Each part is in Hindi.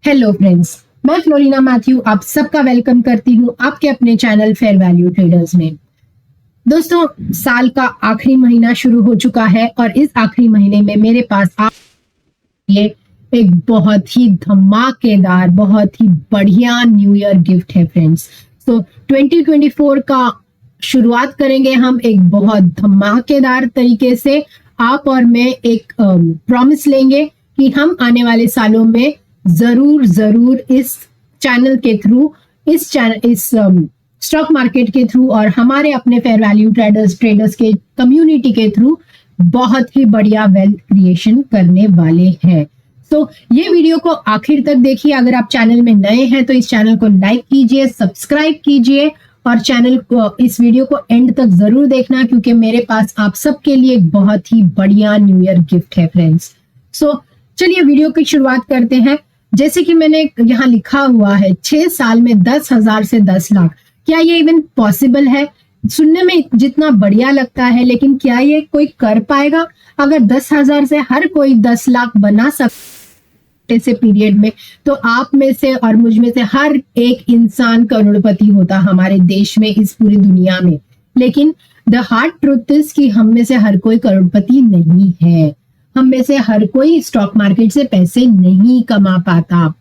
हेलो फ्रेंड्स, मैं फ्लोरिना मैथ्यू आप सबका वेलकम करती हूँ आपके अपने चैनल फेयर वैल्यू ट्रेडर्स में। दोस्तों, साल का आखिरी महीना शुरू हो चुका है और इस आखिरी महीने में मेरे पास ये एक बहुत ही धमाकेदार, बहुत ही बढ़िया न्यू ईयर गिफ्ट है फ्रेंड्स। तो 2024 का शुरुआत करेंगे हम एक बहुत धमाकेदार तरीके से। आप और मैं एक प्रॉमिस लेंगे कि हम आने वाले सालों में जरूर जरूर इस चैनल के थ्रू, इस स्टॉक मार्केट के थ्रू और हमारे अपने फेयर वैल्यू ट्रेडर्स के कम्युनिटी के थ्रू बहुत ही बढ़िया वेल्थ क्रिएशन करने वाले हैं। तो ये वीडियो को आखिर तक देखिए। अगर आप चैनल में नए हैं तो इस चैनल को लाइक कीजिए, सब्सक्राइब कीजिए और चैनल को, इस वीडियो को एंड तक जरूर देखना क्योंकि मेरे पास आप सबके लिए एक बहुत ही बढ़िया न्यू ईयर गिफ्ट है फ्रेंड्स। सो चलिए वीडियो की शुरुआत करते हैं। जैसे कि मैंने यहाँ लिखा हुआ है 6 साल में 10,000 से 10 लाख, क्या ये इवन पॉसिबल है? सुनने में जितना बढ़िया लगता है, लेकिन क्या ये कोई कर पाएगा? अगर 10,000 से हर कोई 10 लाख बना सकते से पीरियड में, तो आप में से और मुझ में से हर एक इंसान करोड़पति होता हमारे देश में, इस पूरी दुनिया में। लेकिन द हार्ड ट्रुथ इज कि हम में से हर कोई करोड़पति नहीं है। हम में से हर कोई स्टॉक मार्केट से पैसे नहीं कमा पाता।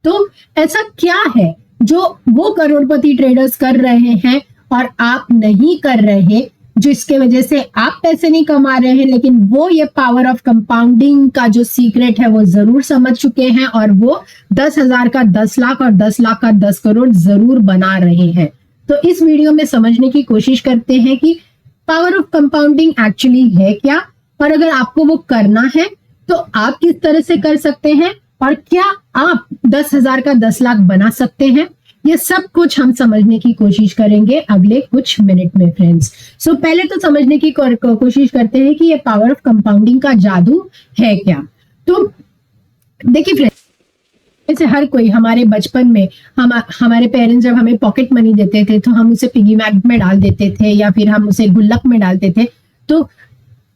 तो ऐसा क्या है जो वो करोड़पति ट्रेडर्स कर रहे हैं और आप नहीं कर रहे, जिसके वजह से आप पैसे नहीं कमा रहे हैं, लेकिन वो ये पावर ऑफ कंपाउंडिंग का जो सीक्रेट है वो जरूर समझ चुके हैं और वो 10,000 का 10 लाख और 10 लाख का 10 करोड़ जरूर बना रहे हैं। तो इस वीडियो में समझने की कोशिश करते हैं कि पावर ऑफ कंपाउंडिंग एक्चुअली है क्या, और अगर आपको वो करना है तो आप किस तरह से कर सकते हैं और क्या आप 10,000 का 10 लाख बना सकते हैं। ये सब कुछ हम समझने की कोशिश करेंगे अगले कुछ मिनट में फ्रेंड्स। सो पहले तो समझने की कोशिश करते हैं कि ये पावर ऑफ कंपाउंडिंग का जादू है क्या। तो देखिए फ्रेंड्स, जैसे हर कोई हमारे बचपन में हमारे पेरेंट्स जब हमें पॉकेट मनी देते थे तो हम उसे पिगी बैंक में डाल देते थे या फिर हम उसे गुल्लक में डालते थे। तो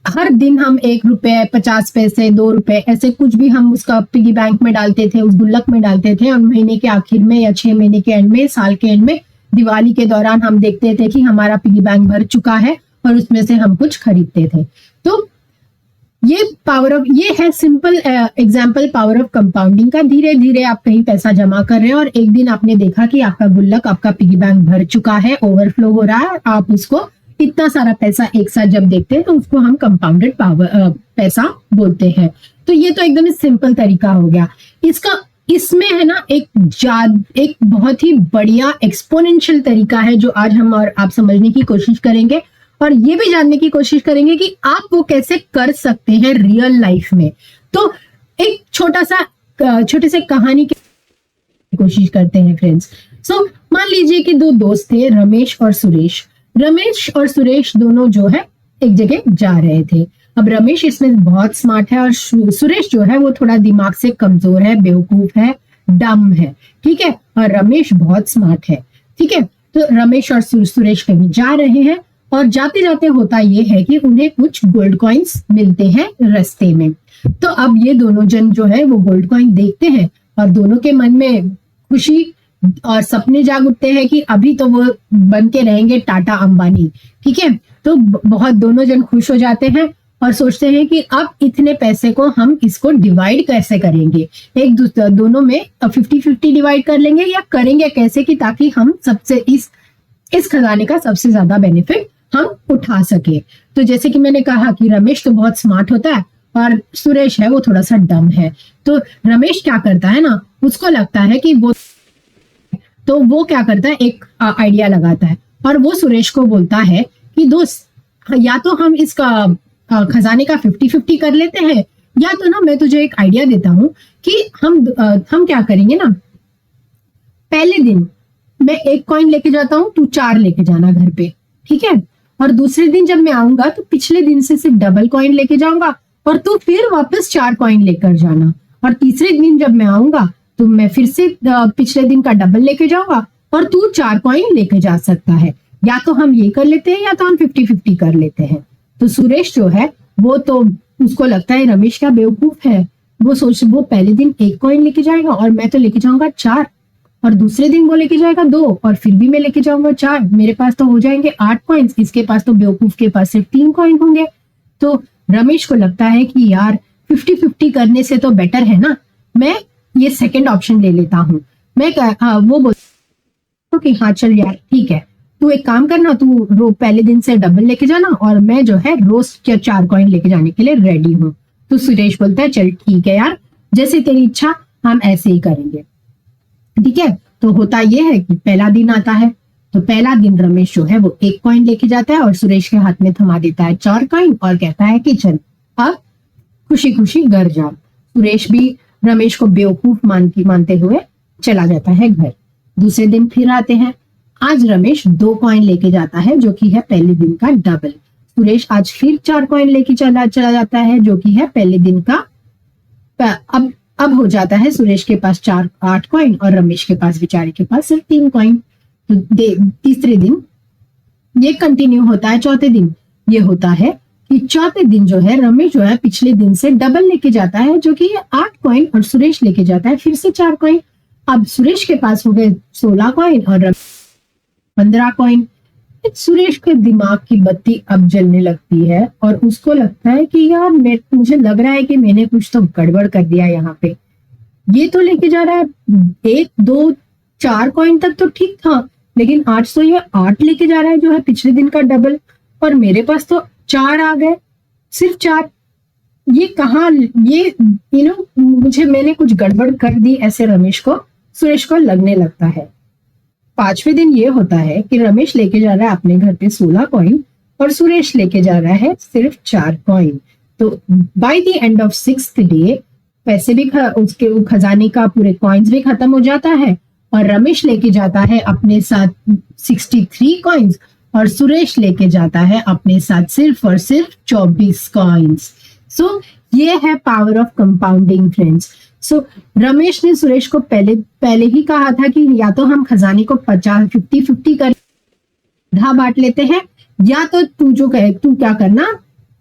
हर दिन हम 1 रुपए, 50 पैसे, 2 रुपए, ऐसे कुछ भी हम उसका पिगी बैंक में डालते थे, उस गुल्लक में डालते थे। और महीने के आखिर में या 6 महीने के एंड में, साल के एंड में, दिवाली के दौरान हम देखते थे कि हमारा पिगी बैंक भर चुका है और उसमें से हम कुछ खरीदते थे। तो ये है simple example power of compounding का। धीरे धीरे आप कहीं पैसा जमा कर रहे हैं और एक दिन आपने देखा कि आपका गुल्लक, आपका पिगी बैंक भर चुका है, ओवरफ्लो हो रहा है। आप उसको, इतना सारा पैसा एक साथ जब देखते हैं तो उसको हम कंपाउंडेड पैसा बोलते हैं। तो ये तो एकदम सिंपल तरीका हो गया। इसमें है ना एक बहुत ही बढ़िया एक्सपोनेंशियल तरीका है जो आज हम और आप समझने की कोशिश करेंगे और ये भी जानने की कोशिश करेंगे कि आप वो कैसे कर सकते हैं रियल लाइफ में। तो एक छोटे से कहानी की कोशिश करते हैं फ्रेंड्स। सो मान लीजिए कि 2 दोस्त थे, रमेश और सुरेश दोनों जो है एक जगह जा रहे थे। अब रमेश इसमें बहुत स्मार्ट है और सुरेश जो है वो थोड़ा दिमाग से कमजोर है, बेवकूफ है, डम है, ठीक है। और रमेश बहुत स्मार्ट है, ठीक है। तो रमेश और सुरेश कहीं जा रहे हैं और जाते जाते होता ये है कि उन्हें कुछ गोल्ड कॉइन्स मिलते हैं रास्ते में। तो अब ये दोनों जन जो है वो गोल्ड कॉइन देखते हैं और दोनों के मन में खुशी और सपने जाग उठते हैं कि अभी तो वो बन के रहेंगे टाटा अंबानी, ठीक है। तो बहुत दोनों जन खुश हो जाते हैं और सोचते हैं कि अब इतने पैसे को हम इसको डिवाइड कैसे करेंगे, एक दूसरे दोनों में 50-50 डिवाइड कर लेंगे या करेंगे कैसे कि ताकि हम सबसे इस खजाने का सबसे ज्यादा बेनिफिट हम उठा सके। तो जैसे कि मैंने कहा कि रमेश तो बहुत स्मार्ट होता है और सुरेश है वो थोड़ा सा डम है। तो रमेश क्या करता है ना, उसको लगता है कि वो क्या करता है, एक आइडिया लगाता है और वो सुरेश को बोलता है कि दोस्त, या तो हम इसका खजाने का 50-50 कर लेते हैं, या तो ना मैं तुझे एक आइडिया देता हूं कि हम क्या करेंगे ना, पहले दिन मैं 1 कॉइन लेके जाता हूं, तू 4 लेके जाना घर पे, ठीक है। और दूसरे दिन जब मैं आऊंगा तो पिछले दिन से सिर्फ डबल कॉइन लेके जाऊंगा और तू फिर वापस 4 कॉइन लेकर जाना। और तीसरे दिन जब मैं आऊंगा तो मैं फिर से पिछले दिन का डबल लेके जाऊंगा और तू 4 कॉइन लेके जा सकता है। या तो हम ये कर लेते हैं या तो हम 50-50 कर लेते हैं। तो सुरेश जो है वो तो, उसको लगता है रमेश क्या बेवकूफ है, वो पहले दिन 1 कॉइन लेके जाएगा और मैं तो लेके जाऊंगा 4, और दूसरे दिन वो लेके जाएगा 2 और फिर भी मैं लेके जाऊंगा 4। मेरे पास तो हो जाएंगे 8 कॉइन्स, इसके पास तो बेवकूफ के पास सिर्फ 3 कॉइन होंगे। तो रमेश को लगता है कि यार 50-50 करने से तो बेटर है ना, मैं ये सेकंड ऑप्शन ले लेता हूँ। वो बोलता कि हाँ चल यार ठीक है, तू एक काम करना, तू पहले दिन से डबल लेके जाना और मैं जो है रोज के 4 कॉइन लेके जाने के लिए रेडी हूँ। तो सुरेश बोलता है चल ठीक है यार, जैसे तेरी इच्छा, हम ऐसे ही करेंगे। ठीक है, तो होता यह है कि पहला दिन आता है, तो पहला दिन रमेश जो है वो 1 कॉइन लेके जाता है और सुरेश के हाथ में थमा देता है 4 कॉइन और कहता है कि चल अब खुशी खुशी घर जा। सुरेश भी रमेश को बेवकूफ मानते हुए चला जाता है घर। दूसरे दिन फिर आते हैं, आज रमेश 2 कॉइन लेके जाता है जो कि है पहले दिन का डबल। सुरेश आज फिर 4 कॉइन लेके चला जाता है जो कि है पहले दिन का। अब हो जाता है सुरेश के पास 8 कॉइन और रमेश के पास बेचारे के पास सिर्फ 3 कॉइन। तो तीसरे दिन ये कंटिन्यू होता है। चौथे दिन ये होता है कि चौथे दिन जो है रमेश जो है पिछले दिन से डबल लेके जाता है जो कि 8 कॉइन और सुरेश लेके जाता है फिर से 4 कॉइन। अब सुरेश के पास हो गए 16 कॉइन और रमेश 15 कॉइन। सुरेश के दिमाग की बत्ती अब जलने लगती है और उसको लगता है कि यार मुझे लग रहा है कि मैंने कुछ तो गड़बड़ कर दिया यहाँ पे। ये तो लेके जा रहा है 1, 2, 4 कॉइन तक तो ठीक था, लेकिन आज तो ये 8 लेके जा रहा है जो है पिछले दिन का डबल, और मेरे पास तो 4 आ गए, सिर्फ 4। ये कहाँ, ये मैंने कुछ गड़बड़ कर दी, ऐसे सुरेश को लगने लगता है। पांचवें दिन ये होता है कि रमेश लेके जा रहा है अपने घर पे 16 कॉइन और सुरेश लेके जा रहा है सिर्फ 4 कॉइन। तो by the end of 6th day पैसे भी उसके खजाने का पूरे कॉइन्स भी खत्म हो जाता है और रमेश लेके जाता है अपने साथ 63 कॉइन्स और सुरेश लेके जाता है अपने साथ सिर्फ और सिर्फ 24 कॉइन्स। सो ये है पावर ऑफ कंपाउंडिंग फ्रेंड्स। सो रमेश ने सुरेश को पहले ही कहा था कि या तो हम खजाने को 50-50 कर आधा बांट लेते हैं, या तो तू क्या करना,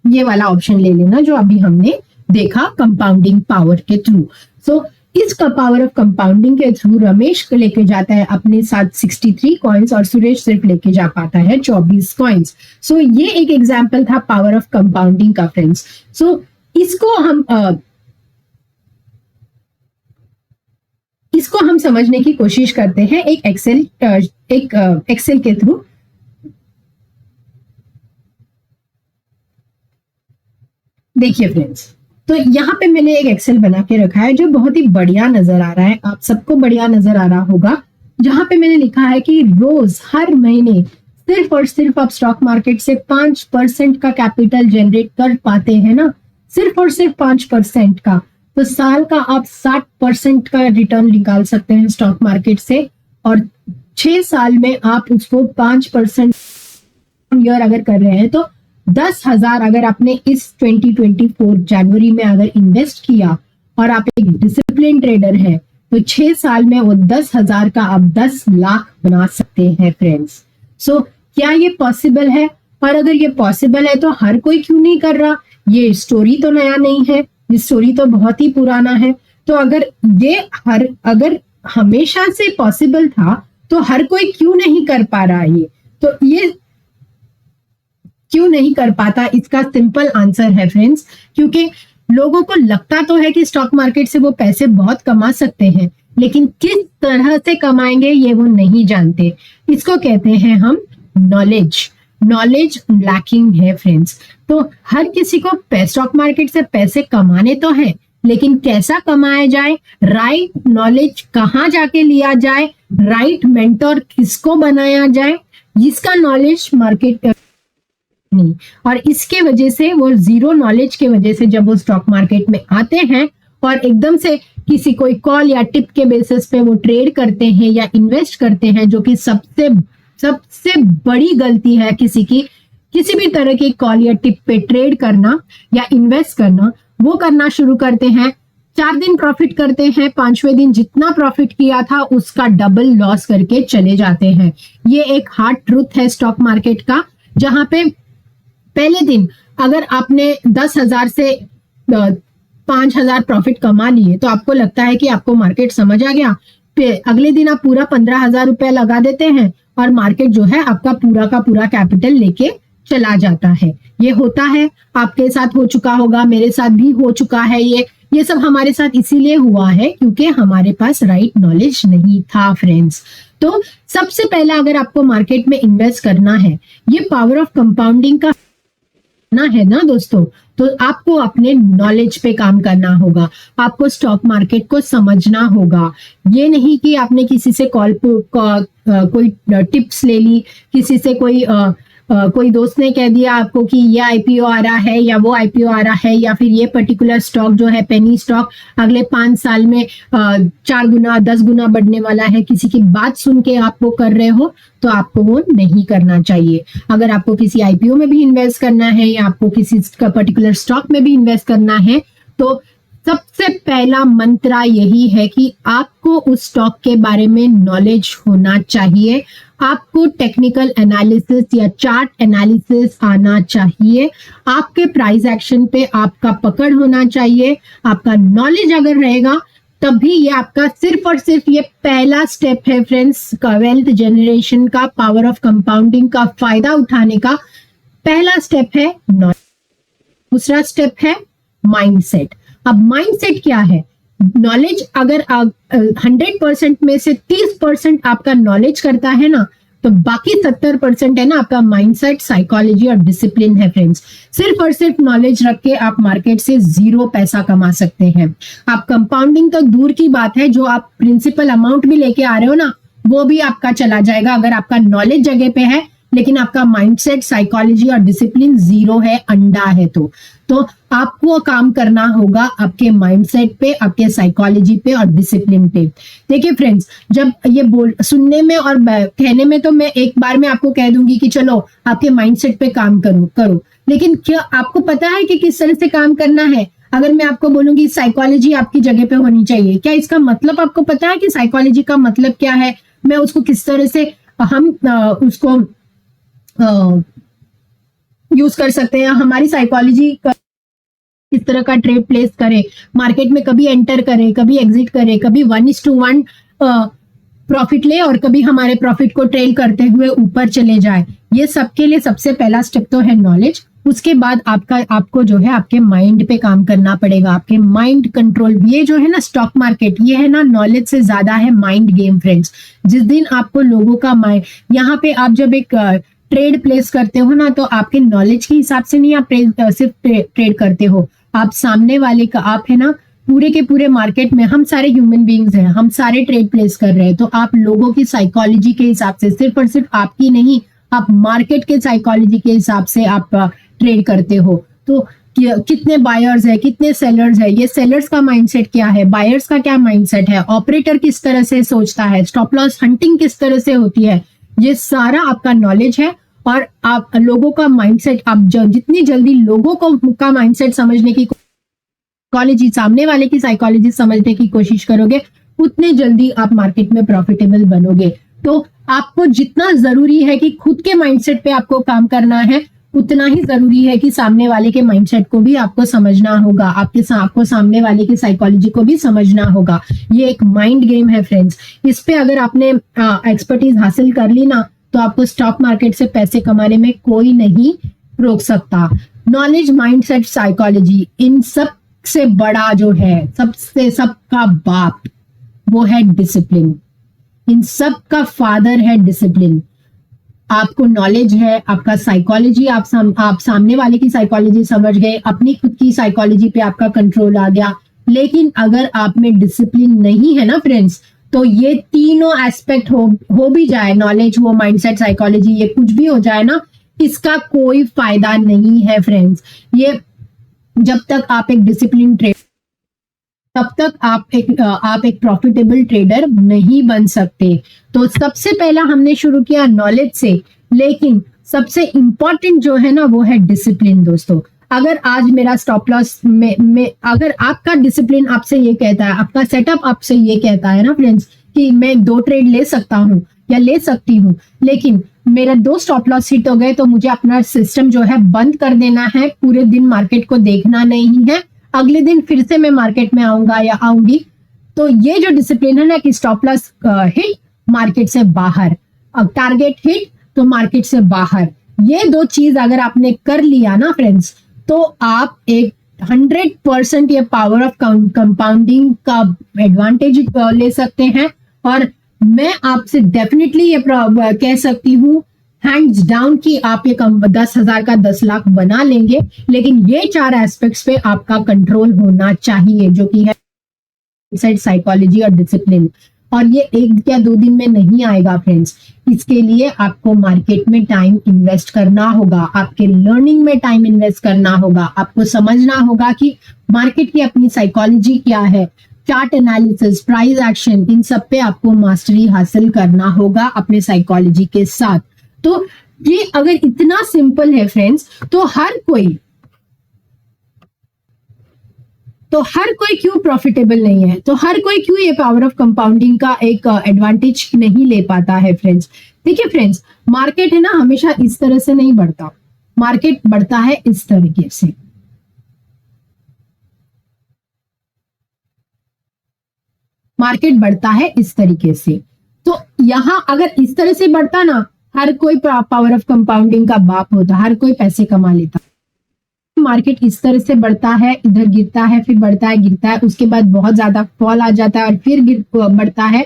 ये वाला ऑप्शन ले लेना जो अभी हमने देखा कंपाउंडिंग पावर के थ्रू। सो इसका पावर ऑफ कंपाउंडिंग के थ्रू रमेश को लेके जाता है अपने साथ 63 कॉइन्स और सुरेश सिर्फ लेके जा पाता है 24 कॉइन्स। सो ये एक एग्जाम्पल था पावर ऑफ कंपाउंडिंग का फ्रेंड्स। सो इसको हम समझने की कोशिश करते हैं एक एक्सेल के थ्रू। देखिए फ्रेंड्स, तो यहाँ पे मैंने एक एक्सेल बना के रखा है जो बहुत ही बढ़िया नजर आ रहा है, आप सबको बढ़िया नजर आ रहा होगा, जहां पे मैंने लिखा है कि रोज हर महीने सिर्फ और सिर्फ आप स्टॉक मार्केट से 5% का कैपिटल जनरेट कर पाते हैं ना, सिर्फ और सिर्फ 5% का, तो साल का आप 60% का रिटर्न निकाल सकते हैं स्टॉक मार्केट से, और 6 साल में आप उसको 5% ईयर अगर कर रहे हैं तो 10,000 अगर आपने इस 2024 जनवरी में अगर इन्वेस्ट किया और आप एक डिसिप्लिन ट्रेडर है तो 6 साल में वो 10,000 का आप 10 लाख बना सकते हैं फ्रेंड्स। सो क्या ये पॉसिबल है? और अगर ये पॉसिबल है तो हर कोई क्यों नहीं कर रहा? ये स्टोरी तो नया नहीं है, ये स्टोरी तो बहुत ही पुराना है। तो अगर हमेशा से पॉसिबल था तो हर कोई क्यों नहीं कर पा रहा? ये क्यों नहीं कर पाता? इसका सिंपल आंसर है फ्रेंड्स, क्योंकि लोगों को लगता तो है कि स्टॉक मार्केट से वो पैसे बहुत कमा सकते हैं, लेकिन किस तरह से कमाएंगे ये वो नहीं जानते। इसको कहते हैं हम नॉलेज लैकिंग है फ्रेंड्स। तो हर किसी को स्टॉक मार्केट से पैसे कमाने तो है, लेकिन कैसा कमाया जाए, राइट नॉलेज कहाँ जाके लिया जाए, राइट मेंटोर किसको बनाया जाए, इसका नॉलेज मार्केट नहीं। और इसके वजह से वो जीरो नॉलेज के वजह से जब वो स्टॉक मार्केट में आते हैं और एकदम से किसी कोई कॉल या टिप के बेसिस पे वो ट्रेड करते हैं या इन्वेस्ट करते हैं, जो कि सबसे बड़ी गलती है किसी भी तरह की कॉल या टिप पे ट्रेड करना या इन्वेस्ट करना। वो करना शुरू करते हैं, 4 दिन प्रॉफिट करते हैं, 5वें दिन जितना प्रॉफिट किया था उसका डबल लॉस करके चले जाते हैं। ये एक हार्ड ट्रूथ है स्टॉक मार्केट का, जहां पे पहले दिन अगर आपने 10,000 से 5,000 प्रॉफिट कमा लिए तो आपको लगता है कि आपको मार्केट समझ आ गया, फिर अगले दिन आप पूरा 15,000 रुपया लगा देते हैं और मार्केट जो है आपका पूरा का पूरा कैपिटल लेके चला जाता है। ये होता है, आपके साथ हो चुका होगा, मेरे साथ भी हो चुका है। ये सब हमारे साथ इसीलिए हुआ है क्योंकि हमारे पास राइट नॉलेज नहीं था फ्रेंड्स। तो सबसे पहला अगर आपको मार्केट में इन्वेस्ट करना है, ये पावर ऑफ कंपाउंडिंग का ना है ना दोस्तों, तो आपको अपने नॉलेज पे काम करना होगा, आपको स्टॉक मार्केट को समझना होगा। ये नहीं कि आपने किसी से कोई टिप्स ले ली, किसी से कोई दोस्त ने कह दिया आपको कि ये आईपीओ आ रहा है या वो आईपीओ आ रहा है या फिर ये पर्टिकुलर स्टॉक जो है पेनी स्टॉक अगले 5 साल में 4 गुना 10 गुना बढ़ने वाला है, किसी की बात सुन के आप वो कर रहे हो तो आपको वो नहीं करना चाहिए। अगर आपको किसी आईपीओ में भी इन्वेस्ट करना है या आपको किसी पर्टिकुलर स्टॉक में भी इन्वेस्ट करना है तो सबसे पहला मंत्रा यही है कि आपको उस स्टॉक के बारे में नॉलेज होना चाहिए, आपको टेक्निकल एनालिसिस या चार्ट एनालिसिस आना चाहिए, आपके प्राइस एक्शन पे आपका पकड़ होना चाहिए। आपका नॉलेज अगर रहेगा तभी ये आपका सिर्फ और सिर्फ ये पहला स्टेप है फ्रेंड्स, का वेल्थ जनरेशन का, पावर ऑफ कंपाउंडिंग का फायदा उठाने का पहला स्टेप है नॉलेज। दूसरा स्टेप है माइंडसेट। अब माइंडसेट क्या है? नॉलेज अगर 100% में से 30% आपका नॉलेज करता है ना, तो बाकी 70% है ना आपका माइंडसेट, साइकोलॉजी और डिसिप्लिन है फ्रेंड्स। सिर्फ और सिर्फ नॉलेज रख के आप मार्केट से 0 पैसा कमा सकते हैं। आप कंपाउंडिंग तो दूर की बात है, जो आप प्रिंसिपल अमाउंट भी लेके आ रहे हो ना, वो भी आपका चला जाएगा अगर आपका नॉलेज जगह पे है लेकिन आपका माइंडसेट, साइकोलॉजी और डिसिप्लिन 0 है, अंडा है। तो आपको काम करना होगा आपके माइंडसेट पे, आपके साइकोलॉजी पे और डिसिप्लिन पे। देखिए फ्रेंड्स, जब ये सुनने में और कहने में तो मैं एक बार में आपको कह दूंगी कि चलो आपके माइंडसेट पे काम करो, लेकिन क्या आपको पता है कि किस तरह से काम करना है? अगर मैं आपको बोलूंगी साइकोलॉजी आपकी जगह पे होनी चाहिए, क्या इसका मतलब आपको पता है कि साइकोलॉजी का मतलब क्या है? मैं उसको किस तरह से हम उसको यूज कर सकते हैं, हमारी साइकोलॉजी किस तरह का ट्रेड प्लेस करे, मार्केट में कभी एंटर करे, कभी एग्जिट करे, कभी 1:1 प्रॉफिट ले और कभी हमारे प्रॉफिट को ट्रेल करते हुए ऊपर चले जाए। ये सबके लिए सबसे पहला स्टेप तो है नॉलेज। उसके बाद आपको जो है आपके माइंड पे काम करना पड़ेगा, आपके माइंड कंट्रोल। ये जो है ना स्टॉक मार्केट, ये है ना नॉलेज से ज्यादा है माइंड गेम फ्रेंड्स। जिस दिन आपको लोगों का माइंड, यहाँ पे आप जब एक ट्रेड प्लेस करते हो ना, तो आपके नॉलेज के हिसाब से नहीं आप सिर्फ ट्रेड करते हो, आप सामने वाले का, आप है ना पूरे के पूरे मार्केट में हम सारे ह्यूमन बीइंग्स हैं, हम सारे ट्रेड प्लेस कर रहे हैं, तो आप लोगों की साइकोलॉजी के हिसाब से, सिर्फ और सिर्फ आपकी नहीं, आप मार्केट के साइकोलॉजी के हिसाब से आप ट्रेड करते हो। तो कितने बायर्स है, कितने सेलर्स है, ये सेलर्स का माइंडसेट क्या है, बायर्स का क्या माइंडसेट है, ऑपरेटर किस तरह से सोचता है, स्टॉप लॉस हंटिंग किस तरह से होती है, ये सारा आपका नॉलेज है। और आप लोगों का माइंडसेट, आप जितनी जल्दी लोगों का माइंडसेट समझने की साइकोलॉजी, सामने वाले की साइकोलॉजी समझने की कोशिश करोगे, उतने जल्दी आप मार्केट में प्रॉफिटेबल बनोगे। तो आपको जितना जरूरी है कि खुद के माइंडसेट पे आपको काम करना है, उतना ही जरूरी है कि सामने वाले के माइंडसेट को भी आपको समझना होगा, आपको सामने वाले की साइकोलॉजी को भी समझना होगा। ये एक माइंड गेम है फ्रेंड्स। इस पे अगर आपने एक्सपर्टीज हासिल कर ली ना, तो आपको स्टॉक मार्केट से पैसे कमाने में कोई नहीं रोक सकता। नॉलेज, माइंडसेट, साइकोलॉजी, इन सब से बड़ा जो है, सबका बाप, वो है डिसिप्लिन। इन सब का फादर है डिसिप्लिन। आपको नॉलेज है, आपका साइकोलॉजी, आप सामने वाले की साइकोलॉजी समझ गए, अपनी खुद की साइकोलॉजी पे आपका कंट्रोल आ गया। लेकिन अगर आप में डिसिप्लिन नहीं है ना फ्रेंड्स, तो ये तीनों एस्पेक्ट हो भी जाए, नॉलेज हो, माइंडसेट, साइकोलॉजी, ये कुछ भी हो जाए ना, इसका कोई फायदा नहीं है फ्रेंड्स। ये जब तक आप एक डिसिप्लिन ट्रेड, तब तक आप एक प्रॉफिटेबल ट्रेडर नहीं बन सकते। तो सबसे पहला हमने शुरू किया नॉलेज से, लेकिन सबसे इंपॉर्टेंट जो है ना वो है डिसिप्लिन दोस्तों। अगर आज मेरा स्टॉप लॉस में अगर आपका डिसिप्लिन आपसे ये कहता है, आपका सेटअप आपसे ये कहता है ना फ्रेंड्स कि मैं 2 ट्रेड ले सकता हूँ या ले सकती हूँ, लेकिन मेरा 2 स्टॉप लॉस हिट हो गए, तो मुझे अपना सिस्टम जो है बंद कर देना है, पूरे दिन मार्केट को देखना नहीं है, अगले दिन फिर से मैं मार्केट में आऊंगा या आऊंगी। तो ये जो डिसिप्लिन है ना कि स्टॉप लॉस हिट मार्केट से बाहर, टारगेट हिट तो मार्केट से बाहर, ये दो चीज अगर आपने कर लिया ना फ्रेंड्स, तो आप एक 100% ये पावर ऑफ कंपाउंडिंग का एडवांटेज ले सकते हैं। और मैं आपसे डेफिनेटली ये कह सकती हूँ हैंड्स डाउन कि आप ये 10,000 का 10 लाख बना लेंगे, लेकिन ये 4 एस्पेक्ट्स पे आपका कंट्रोल होना चाहिए, जो कि है साइकोलॉजी और डिसिप्लिन। और ये 1 या 2 दिन में नहीं आएगा फ्रेंड्स, इसके लिए आपको मार्केट में टाइम इन्वेस्ट करना होगा, आपके लर्निंग में टाइम इन्वेस्ट करना होगा, आपको समझना होगा कि मार्केट की अपनी साइकोलॉजी क्या है, चार्ट एनालिसिस, प्राइस एक्शन, इन सब पे आपको मास्टरी हासिल करना होगा अपने साइकोलॉजी के साथ। तो ये अगर इतना सिंपल है फ्रेंड्स, तो हर कोई क्यों प्रॉफिटेबल नहीं है, तो हर कोई क्यों ये पावर ऑफ कंपाउंडिंग का एक एडवांटेज नहीं ले पाता है फ्रेंड्स। देखिए फ्रेंड्स, मार्केट है ना हमेशा इस तरह से नहीं बढ़ता, मार्केट बढ़ता है इस तरीके से। मार्केट बढ़ता है इस तरीके से, तो यहां अगर इस तरह से बढ़ता ना, हर कोई पावर ऑफ कंपाउंडिंग का बाप होता, हर कोई पैसे कमा लेता। मार्केट इस तरह से बढ़ता है, इधर गिरता है, फिर बढ़ता है, गिरता है, उसके बाद बहुत ज्यादा फॉल आ जाता है और फिर बढ़ता है,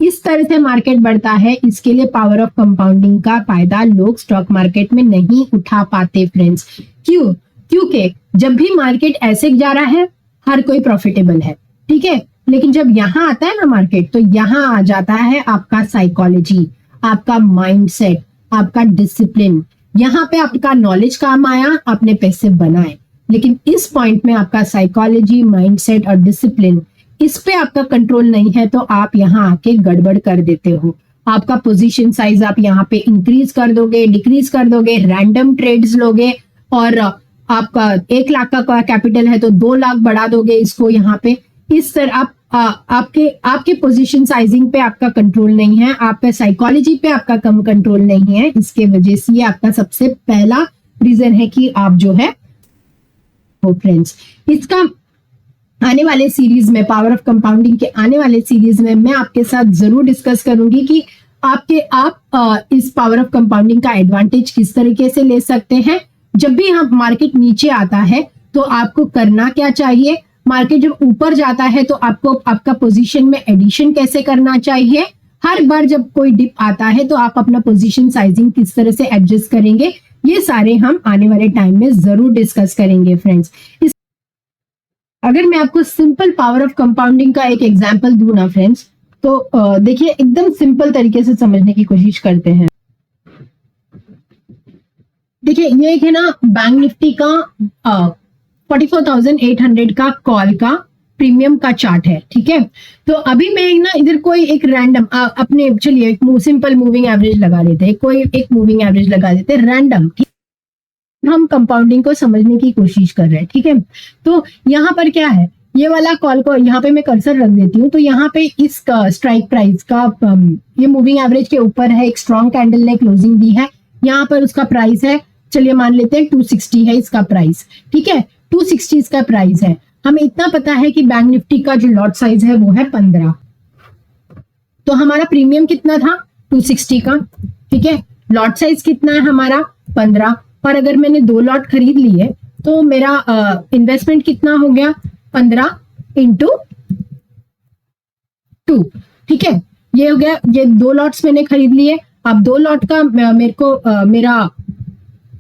इस तरह से मार्केट बढ़ता है। इसके लिए पावर ऑफ कंपाउंडिंग का फायदा लोग स्टॉक मार्केट में नहीं उठा पाते फ्रेंड्स। क्यों? क्योंकि जब भी मार्केट ऐसे जा रहा है हर कोई प्रॉफिटेबल है, ठीक है, लेकिन जब यहाँ आता है ना मार्केट, तो यहाँ आ जाता है आपका साइकोलॉजी, आपका माइंडसेट, आपका डिसिप्लिन। यहाँ पे आपका नॉलेज काम आया, आपने पैसे बनाए, लेकिन इस पॉइंट में आपका साइकोलॉजी, माइंडसेट और डिसिप्लिन, इस पे आपका कंट्रोल नहीं है, तो आप यहाँ आके गड़बड़ कर देते हो। आपका पोजीशन साइज आप यहाँ पे इंक्रीज कर दोगे, डिक्रीज कर दोगे, रैंडम ट्रेड्स लोगे, और आपका 1 लाख का कैपिटल है तो 2 लाख बढ़ा दोगे इसको यहाँ पे। इस तरह आपके पोजीशन साइजिंग पे आपका कंट्रोल नहीं है, आपका साइकोलॉजी पे आपका कम कंट्रोल नहीं है। इसके वजह से ये आपका सबसे पहला रीजन है कि आप जो है वो फ्रेंड्स, इसका आने वाले सीरीज में, पावर ऑफ कंपाउंडिंग के आने वाले सीरीज में मैं आपके साथ जरूर डिस्कस करूंगी कि आप इस पावर ऑफ कंपाउंडिंग का एडवांटेज किस तरीके से ले सकते हैं। जब भी हम मार्केट नीचे आता है तो आपको करना क्या चाहिए, मार्केट जब ऊपर जाता है तो आपको आपका पोजीशन में एडिशन कैसे करना चाहिए, हर बार जब कोई डिप आता है तो आप अपना पोजीशन साइजिंग किस तरह से एडजस्ट करेंगे, ये सारे हम आने वाले टाइम में जरूर डिस्कस करेंगे फ्रेंड्स। अगर मैं आपको सिंपल पावर ऑफ कंपाउंडिंग का एक एग्जांपल दूं ना फ्रेंड्स, तो देखिए एकदम सिंपल तरीके से समझने की कोशिश करते हैं। देखिए ये एक है ना बैंक निफ्टी का 44,800 का कॉल का प्रीमियम का चार्ट है, ठीक है। तो अभी मैं ना इधर कोई एक रैंडम अपने, चलिए सिंपल मूविंग एवरेज लगा लेते हैं, कोई एक मूविंग एवरेज लगा देते हैं रैंडम, हम कंपाउंडिंग को समझने की कोशिश कर रहे हैं, ठीक है। तो यहाँ पर क्या है, ये वाला कॉल को यहाँ पे मैं कर्सर रख देती हूँ, तो यहाँ पे इस स्ट्राइक प्राइस का ये मूविंग एवरेज के ऊपर है, एक स्ट्रॉन्ग कैंडल ने क्लोजिंग दी है, यहाँ पर उसका प्राइस है, चलिए मान लेते हैं 260 है इसका प्राइस, ठीक है, 260 इसका प्राइस है। हमें इतना पता है कि बैंक निफ्टी का जो लॉट साइज है वो है 15, तो हमारा प्रीमियम कितना था 260 का, ठीक है, लॉट साइज कितना है हमारा 15, और अगर मैंने 2 लॉट खरीद लिए तो मेरा इन्वेस्टमेंट कितना हो गया 15 इंटू 2, ठीक है, ये हो गया, ये 2 लॉट्स मैंने खरीद लिए। अब 2 लॉट का मेरे को मेरा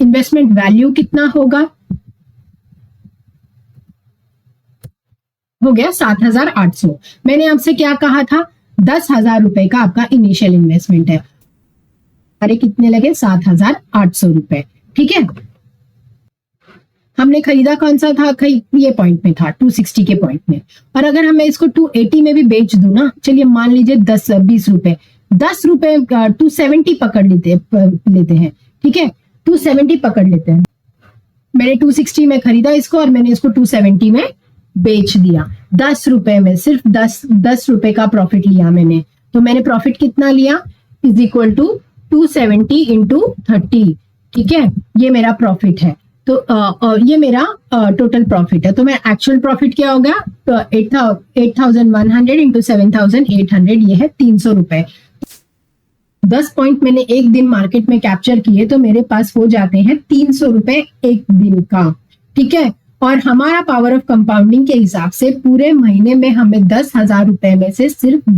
इन्वेस्टमेंट वैल्यू कितना होगा, हो गया 7,800। मैंने आपसे क्या कहा था, 10,000 रुपए का आपका इनिशियल इन्वेस्टमेंट है, अरे कितने लगे 7,800 रुपए, ठीक है। हमने खरीदा कौन सा था, ये पॉइंट में था 260 के पॉइंट में, और अगर हमें इसको 280 में भी बेच दूं ना, चलिए मान लीजिए 20 रुपए 270 पकड़ लेते हैं, ठीक है, 270 पकड़ लेते हैं। मैंने 260 में खरीदा इसको और मैंने इसको 270 में बेच दिया, 10 रुपए में, सिर्फ 10 रुपए का प्रॉफिट लिया मैंने, तो मैंने प्रॉफिट कितना लिया इज इक्वल टू 270 इंटू 30, ठीक है, ये मेरा प्रॉफिट है। तो ये मेरा टोटल प्रॉफिट है। तो मैं एक्चुअल प्रॉफिट क्या होगा, तो 8,100 इंटू 7,800, ये है 300 रुपए। 10 पॉइंट मैंने एक दिन मार्केट में कैप्चर किए तो मेरे पास हो जाते हैं 300 रुपए एक दिन का, ठीक है। और हमारा पावर ऑफ कंपाउंडिंग के हिसाब से पूरे महीने में हमें 10,000 रुपए में से सिर्फ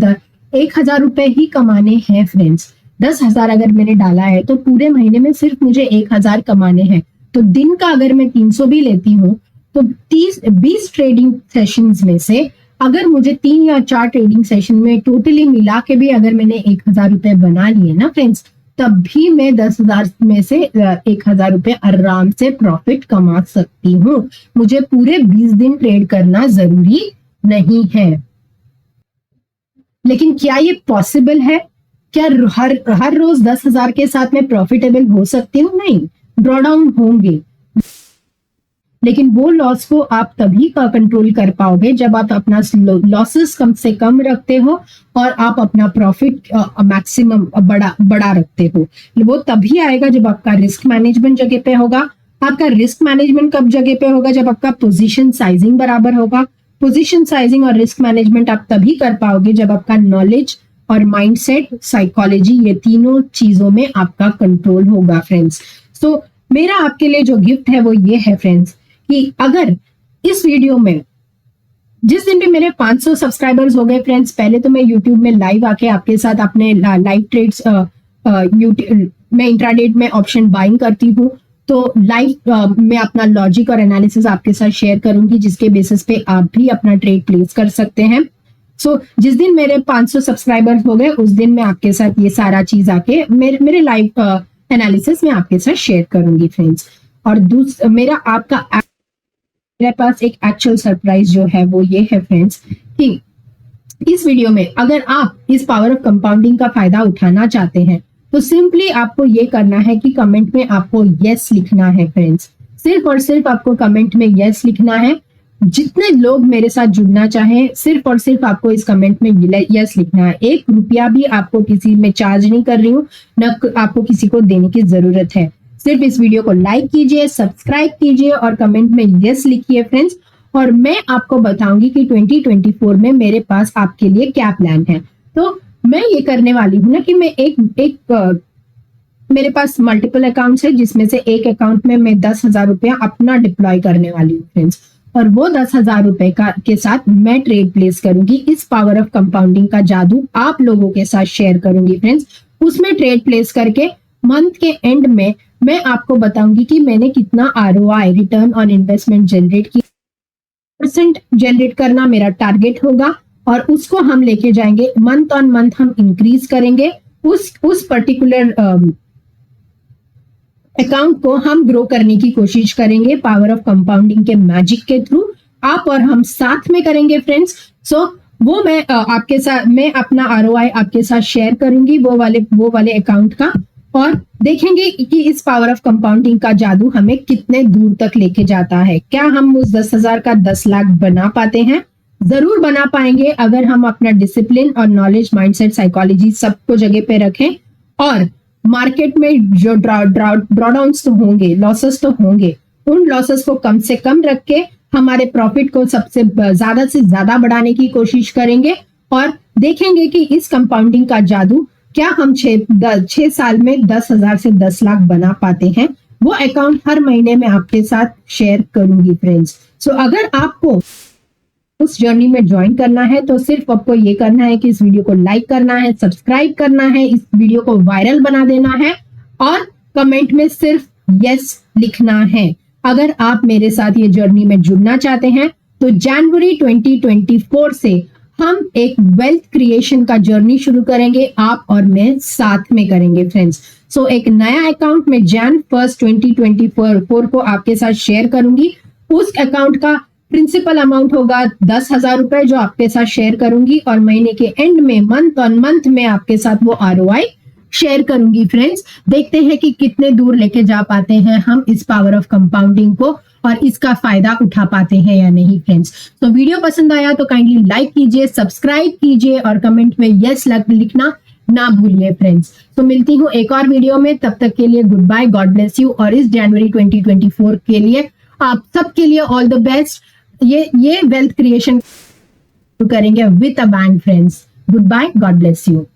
1,000 रुपए ही कमाने हैं फ्रेंड्स। 10,000 अगर मैंने डाला है तो पूरे महीने में सिर्फ मुझे 1,000 कमाने हैं। तो दिन का अगर मैं 300 भी लेती हूँ तो 20 ट्रेडिंग सेशंस में से अगर मुझे 3 या 4 ट्रेडिंग सेशन में टोटली मिला के भी अगर मैंने 1,000 रुपए बना लिए ना फ्रेंड्स, तब भी मैं 10,000 में से 1,000 रुपए आराम से प्रॉफिट कमा सकती हूँ। मुझे पूरे 20 दिन ट्रेड करना जरूरी नहीं है। लेकिन क्या ये पॉसिबल है? क्या हर रोज 10,000 के साथ में प्रॉफिटेबल हो सकती हूँ? नहीं, ड्रॉडाउन होंगे, लेकिन वो लॉस को आप तभी का कंट्रोल कर पाओगे जब आप अपना लॉसेस कम से कम रखते हो और आप अपना प्रॉफिट मैक्सिमम बड़ा रखते हो। वो तभी आएगा जब आपका रिस्क मैनेजमेंट जगह पे होगा। आपका रिस्क मैनेजमेंट कब जगह पे होगा? जब आपका पोजीशन साइजिंग बराबर होगा। पोजीशन साइजिंग और रिस्क मैनेजमेंट आप तभी कर पाओगे जब आपका नॉलेज और माइंडसेट, साइकोलॉजी, ये तीनों चीजों में आपका कंट्रोल होगा फ्रेंड्स। सो मेरा आपके लिए जो गिफ्ट है वो ये है फ्रेंड्स कि अगर इस वीडियो में जिस दिन भी मेरे 500 सब्सक्राइबर्स हो गए फ्रेंड्स, पहले तो मैं यूट्यूब में लाइव आके आपके साथ अपने लाइव ट्रेड्स मैं इंट्राडे में ऑप्शन बाइंग करती हूँ, तो लाइव में अपना लॉजिक और एनालिसिस आपके साथ शेयर करूंगी, जिसके बेसिस पे आप भी अपना ट्रेड प्लेस कर सकते हैं। सो जिस दिन मेरे 500 सब्सक्राइबर्स हो गए उस दिन मैं आपके साथ ये सारा चीज आके मेरे लाइव एनालिसिस में आपके साथ शेयर करूंगी फ्रेंड्स। और मेरा आपका मेरे पास एक एक्चुअल सरप्राइज जो है वो ये है फ्रेंड्स कि इस वीडियो में अगर आप इस पावर ऑफ कंपाउंडिंग का फायदा उठाना चाहते हैं तो सिंपली आपको ये करना है कि कमेंट में आपको यस लिखना है फ्रेंड्स। सिर्फ और सिर्फ आपको कमेंट में यस लिखना है। जितने लोग मेरे साथ जुड़ना चाहें सिर्फ और सिर्फ आपको इस कमेंट में यस लिखना है। 1 रुपया भी आपको किसी में चार्ज नहीं कर रही हूँ, न आपको किसी को देने की जरूरत है। सिर्फ इस वीडियो को लाइक कीजिए, सब्सक्राइब कीजिए और कमेंट में यस लिखिए फ्रेंड्स। और मैं आपको बताऊंगी कि 2024 में मेरे पास आपके लिए क्या प्लान है। तो मैं ये करने वाली हूँ ना कि मैं मेरे पास मल्टीपल अकाउंट्स है, जिसमें से एक अकाउंट में मैं 10,000 रुपया अपना डिप्लॉय करने वाली हूँ फ्रेंड्स। और वो 10,000 रुपए के साथ मैं ट्रेड प्लेस करूंगी। इस पावर ऑफ कंपाउंडिंग का जादू आप लोगों के साथ शेयर करूंगी फ्रेंड्स। उसमें ट्रेड प्लेस करके मंथ के एंड में मैं आपको बताऊंगी कि मैंने कितना ROI, return on investment generate किया। परसेंट जनरेट करना मेरा टारगेट होगा और उसको हम लेके जाएंगे मंथ ऑन मंथ, हम इंक्रीज करेंगे उस पर्टिकुलर अकाउंट को हम ग्रो करने की कोशिश करेंगे पावर ऑफ कंपाउंडिंग के मैजिक के थ्रू। आप और हम साथ में करेंगे फ्रेंड्स। सो वो मैं आपके साथ मैं अपना ROI आपके साथ शेयर करूंगी वो वाले अकाउंट का, और देखेंगे कि इस पावर ऑफ कंपाउंडिंग का जादू हमें कितने दूर तक लेके जाता है। क्या हम उस 10,000 का 10 लाख बना पाते हैं? जरूर बना पाएंगे अगर हम अपना डिसिप्लिन और नॉलेज, माइंडसेट, साइकोलॉजी सबको जगह पे रखें। और मार्केट में जो ड्रॉडाउन्स तो होंगे, लॉसेस तो होंगे, उन लॉसेस को कम से कम रख के हमारे प्रॉफिट को सबसे ज्यादा से ज्यादा बढ़ाने की कोशिश करेंगे और देखेंगे कि इस कंपाउंडिंग का जादू क्या हम 6 साल में 10,000 से 10 लाख बना पाते हैं। वो अकाउंट हर महीने में आपके साथ शेयर करूंगी फ्रेंड्स। सो अगर आपको उस जर्नी में ज्वाइन करना है तो सिर्फ आपको ये करना है कि इस वीडियो को लाइक करना है, सब्सक्राइब करना है, इस वीडियो को वायरल बना देना है और कमेंट में सिर्फ यस लिखना है। अगर आप मेरे साथ ये जर्नी में जुड़ना चाहते हैं तो जनवरी 2024 से हम एक वेल्थ क्रिएशन का जर्नी शुरू करेंगे, आप और मैं साथ में करेंगे फ्रेंड्स। सो एक नया अकाउंट में Jan 1st 2024 को आपके साथ शेयर करूंगी। उस अकाउंट का प्रिंसिपल अमाउंट होगा 10,000 रुपए जो आपके साथ शेयर करूंगी और महीने के एंड में मंथ ऑन मंथ में आपके साथ वो ROI शेयर करूंगी फ्रेंड्स। देखते हैं कि कितने दूर लेके जा पाते हैं हम इस पावर ऑफ कंपाउंडिंग को और इसका फायदा उठा पाते हैं या नहीं फ्रेंड्स। तो वीडियो पसंद आया तो काइंडली लाइक कीजिए, सब्सक्राइब कीजिए और कमेंट में यस लिखना ना भूलिए फ्रेंड्स। तो मिलती हूँ एक और वीडियो में, तब तक के लिए good bye, God bless you. और इस जनवरी 2024 के लिए आप सबके लिए ऑल द बेस्ट। ये वेल्थ क्रिएशन करेंगे with a bang friends. Good bye, God bless you.